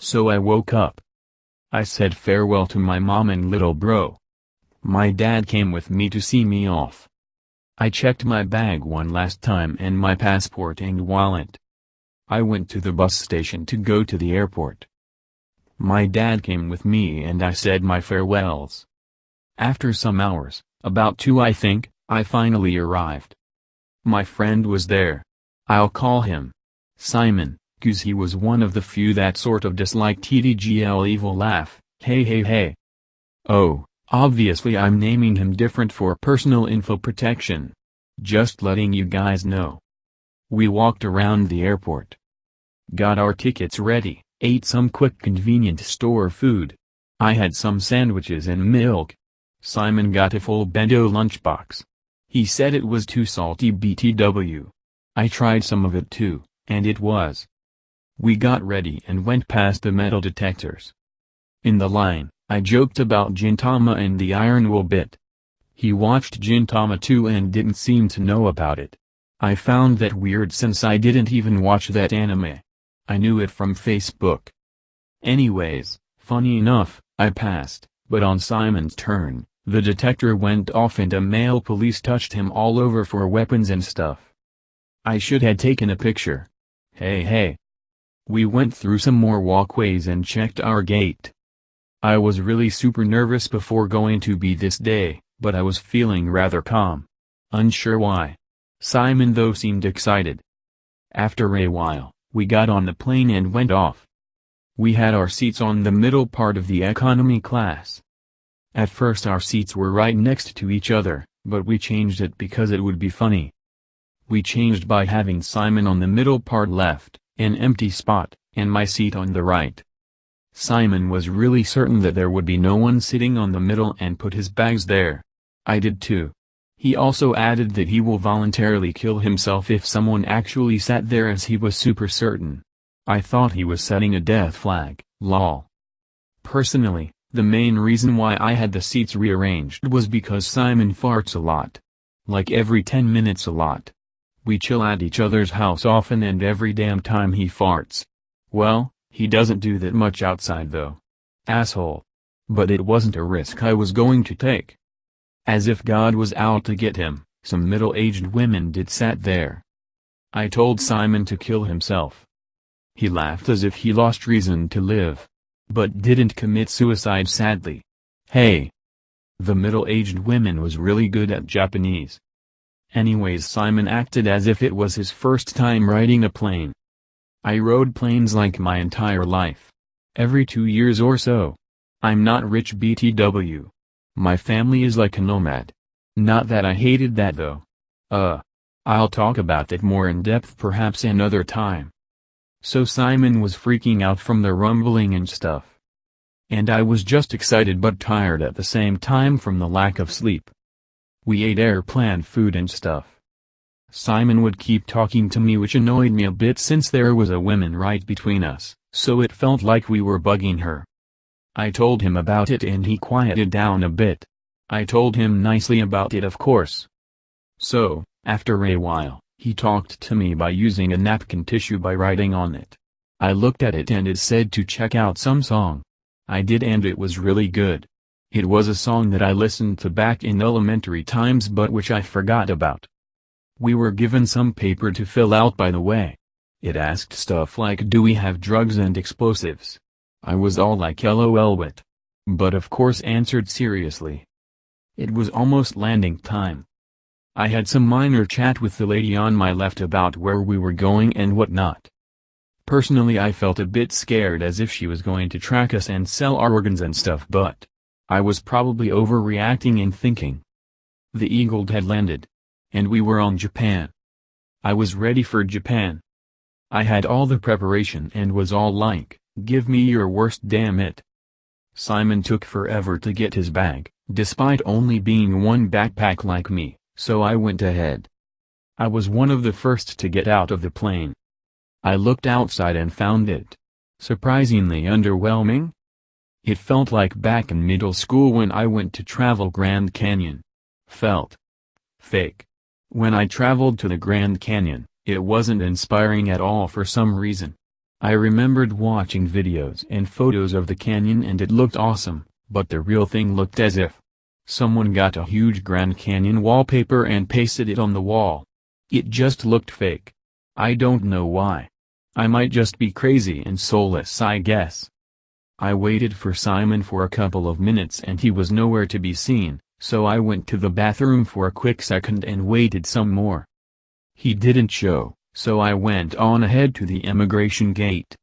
So I woke up. I said farewell to my mom and little bro. My dad came with me to see me off. I checked my bag one last time and my passport and wallet. I went to the bus station to go to the airport. My dad came with me and I said my farewells. After some hours, about 2 I think, I finally arrived. My friend was there. I'll call him Simon, 'cause he was one of the few that sort of disliked TDGL evil laugh, hey hey hey. Oh, obviously I'm naming him different for personal info protection. Just letting you guys know. We walked around the airport. Got our tickets ready, ate some quick convenient store food. I had some sandwiches and milk. Simon got a full bento lunchbox. He said it was too salty BTW. I tried some of it too, and it was. We got ready and went past the metal detectors. In the line, I joked about Gintama and the iron wool bit. He watched Gintama too and didn't seem to know about it. I found that weird since I didn't even watch that anime. I knew it from Facebook. Anyways, funny enough, I passed, but on Simon's turn, the detector went off and a male police touched him all over for weapons and stuff. I should have taken a picture. Hey hey. We went through some more walkways and checked our gate. I was really super nervous before going to be this day, but I was feeling rather calm. Unsure why. Simon though seemed excited. After a while, we got on the plane and went off. We had our seats on the middle part of the economy class. At first our seats were right next to each other, but we changed it because it would be funny. We changed by having Simon on the middle part left, an empty spot, and my seat on the right. Simon was really certain that there would be no one sitting on the middle and put his bags there. I did too. He also added that he will voluntarily kill himself if someone actually sat there, as he was super certain. I thought he was setting a death flag, lol. Personally, the main reason why I had the seats rearranged was because Simon farts a lot. Like every 10 minutes a lot. We chill at each other's house often and every damn time he farts. Well, he doesn't do that much outside though. Asshole. But it wasn't a risk I was going to take. As if God was out to get him, some middle-aged women did sat there. I told Simon to kill himself. He laughed as if he lost reason to live. But didn't commit suicide sadly. Hey. The middle-aged woman was really good at Japanese. Anyways, Simon acted as if it was his first time riding a plane. I rode planes like my entire life. Every 2 years or so. I'm not rich BTW. My family is like a nomad. Not that I hated that though. I'll talk about that more in depth perhaps another time. So Simon was freaking out from the rumbling and stuff. And I was just excited but tired at the same time from the lack of sleep. We ate airplane food and stuff. Simon would keep talking to me, which annoyed me a bit since there was a woman right between us, so it felt like we were bugging her. I told him about it and he quieted down a bit. I told him nicely about it, of course. So, after a while, he talked to me by using a napkin tissue by writing on it. I looked at it and it said to check out some song. I did and it was really good. It was a song that I listened to back in elementary times but which I forgot about. We were given some paper to fill out, by the way. It asked stuff like, do we have drugs and explosives? I was all like LOL wit. But of course answered seriously. It was almost landing time. I had some minor chat with the lady on my left about where we were going and whatnot. Personally I felt a bit scared as if she was going to track us and sell our organs and stuff, but I was probably overreacting and thinking. The Eagle had landed. And we were on Japan. I was ready for Japan. I had all the preparation and was all like, give me your worst, damn it. Simon took forever to get his bag, despite only being one backpack like me, so I went ahead. I was one of the first to get out of the plane. I looked outside and found it surprisingly underwhelming. It felt like back in middle school when I went to travel Grand Canyon. Felt fake. When I traveled to the Grand Canyon, it wasn't inspiring at all for some reason. I remembered watching videos and photos of the canyon and it looked awesome, but the real thing looked as if someone got a huge Grand Canyon wallpaper and pasted it on the wall. It just looked fake. I don't know why. I might just be crazy and soulless, I guess. I waited for Simon for a couple of minutes and he was nowhere to be seen, so I went to the bathroom for a quick second and waited some more. He didn't show, so I went on ahead to the immigration gate.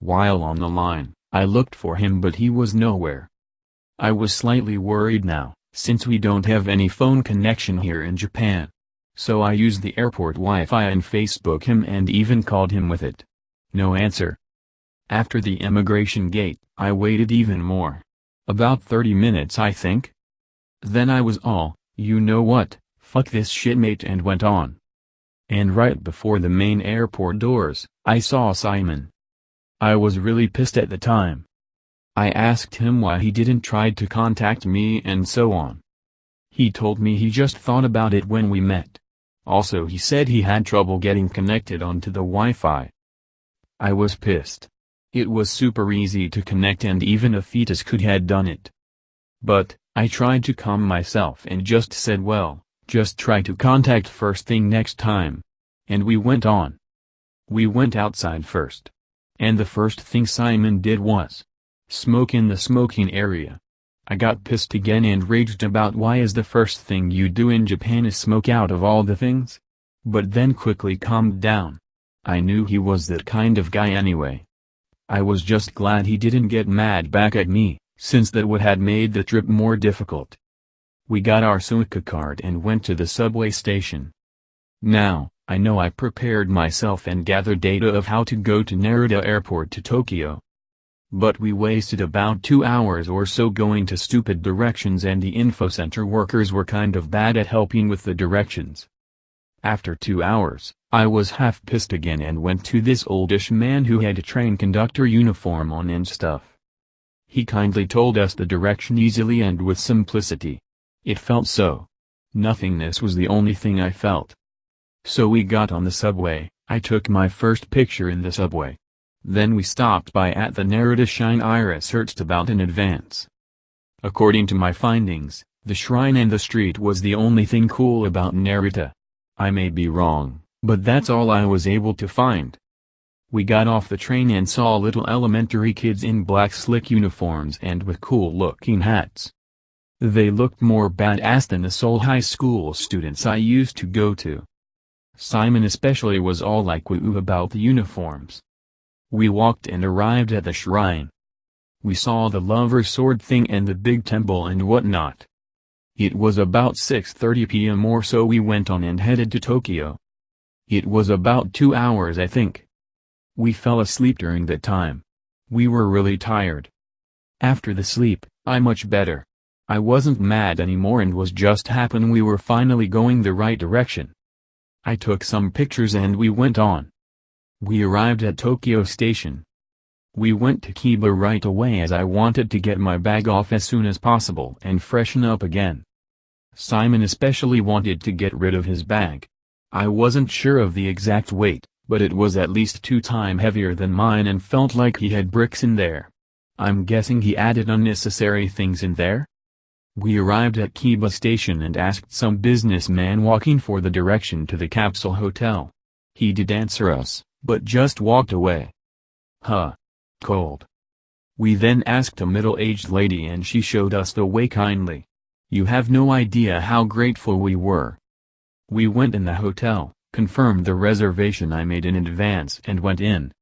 While on the line, I looked for him but he was nowhere. I was slightly worried now, since we don't have any phone connection here in Japan. So I used the airport Wi-Fi and Facebook him and even called him with it. No answer. After the immigration gate, I waited even more. About 30 minutes I think. Then I was all, you know what, fuck this shit mate, and went on. And right before the main airport doors, I saw Simon. I was really pissed at the time. I asked him why he didn't try to contact me and so on. He told me he just thought about it when we met. Also he said he had trouble getting connected onto the Wi-Fi. I was pissed. It was super easy to connect and even a fetus could have done it. But, I tried to calm myself and just said, well, just try to contact first thing next time. And we went on. We went outside first. And the first thing Simon did was smoke in the smoking area. I got pissed again and raged about why is the first thing you do in Japan is smoke out of all the things? But then quickly calmed down. I knew he was that kind of guy anyway. I was just glad he didn't get mad back at me, since that would have made the trip more difficult. We got our Suica card and went to the subway station. Now, I know I prepared myself and gathered data of how to go to Narita Airport to Tokyo. But we wasted about 2 hours or so going to stupid directions and the info center workers were kind of bad at helping with the directions. After 2 hours, I was half pissed again and went to this oldish man who had a train conductor uniform on and stuff. He kindly told us the direction easily and with simplicity. It felt so. Nothingness was the only thing I felt. So we got on the subway. I took my first picture in the subway. Then we stopped by at the Narita Shrine I researched about in advance. According to my findings, the shrine and the street was the only thing cool about Narita. I may be wrong, but that's all I was able to find. We got off the train and saw little elementary kids in black slick uniforms and with cool-looking hats. They looked more badass than the Seoul high school students I used to go to. Simon especially was all like woo about the uniforms. We walked and arrived at the shrine. We saw the lover's sword thing and the big temple and whatnot. It was about 6:30 p.m. or so we went on and headed to Tokyo. It was about 2 hours I think. We fell asleep during that time. We were really tired. After the sleep, I much better. I wasn't mad anymore and was just happy we were finally going the right direction. I took some pictures and we went on. We arrived at Tokyo Station. We went to Kiba right away as I wanted to get my bag off as soon as possible and freshen up again. Simon especially wanted to get rid of his bag. I wasn't sure of the exact weight, but it was at least 2 times heavier than mine and felt like he had bricks in there. I'm guessing he added unnecessary things in there? We arrived at Kiba Station and asked some businessman walking for the direction to the capsule hotel. He did answer us, but just walked away. Huh. Cold. We then asked a middle-aged lady and she showed us the way kindly. You have no idea how grateful we were. We went in the hotel, confirmed the reservation I made in advance and went in.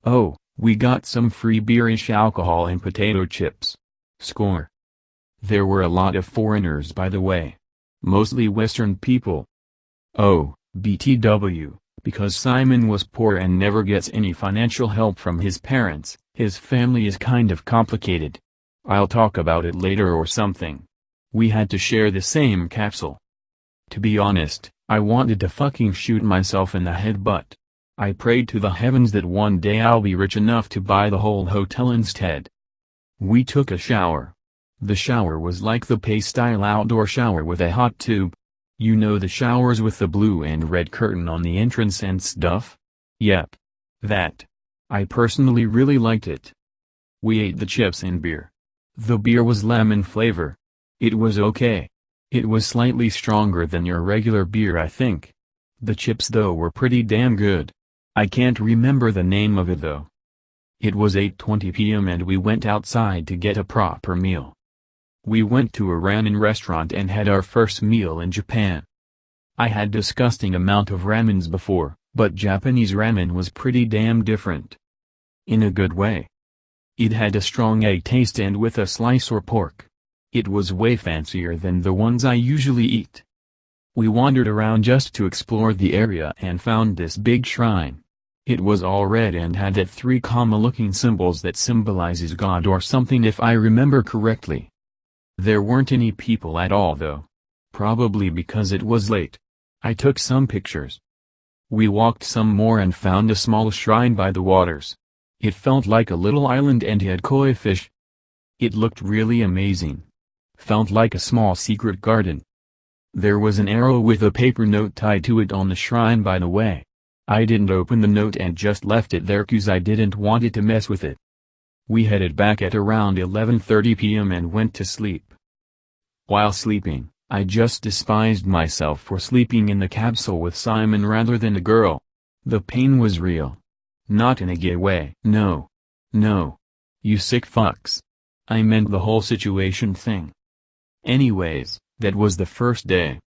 Oh, we got some free beerish alcohol and potato chips. Score. There were a lot of foreigners by the way. Mostly Western people. Oh, BTW, because Simon was poor and never gets any financial help from his parents, his family is kind of complicated. I'll talk about it later or something. We had to share the same capsule. To be honest, I wanted to fucking shoot myself in the head but I prayed to the heavens that one day I'll be rich enough to buy the whole hotel instead. We took a shower. The shower was like the Pay-style outdoor shower with a hot tube. You know the showers with the blue and red curtain on the entrance and stuff? Yep. That. I personally really liked it. We ate the chips and beer. The beer was lemon flavor. It was okay. It was slightly stronger than your regular beer, I think. The chips though were pretty damn good. I can't remember the name of it though. It was 8:20 p.m. and we went outside to get a proper meal. We went to a ramen restaurant and had our first meal in Japan. I had disgusting amount of ramens before, but Japanese ramen was pretty damn different. In a good way. It had a strong egg taste and with a slice or pork. It was way fancier than the ones I usually eat. We wandered around just to explore the area and found this big shrine. It was all red and had that 3 looking symbols that symbolizes God or something if I remember correctly. There weren't any people at all though. Probably because it was late. I took some pictures. We walked some more and found a small shrine by the waters. It felt like a little island and had koi fish. It looked really amazing. Felt like a small secret garden. There was an arrow with a paper note tied to it on the shrine by the way. I didn't open the note and just left it there 'cause I didn't want it to mess with it. We headed back at around 11:30 p.m. and went to sleep. While sleeping, I just despised myself for sleeping in the capsule with Simon rather than a girl. The pain was real. Not in a gay way. No. No. You sick fucks. I meant the whole situation thing. Anyways, that was the first day.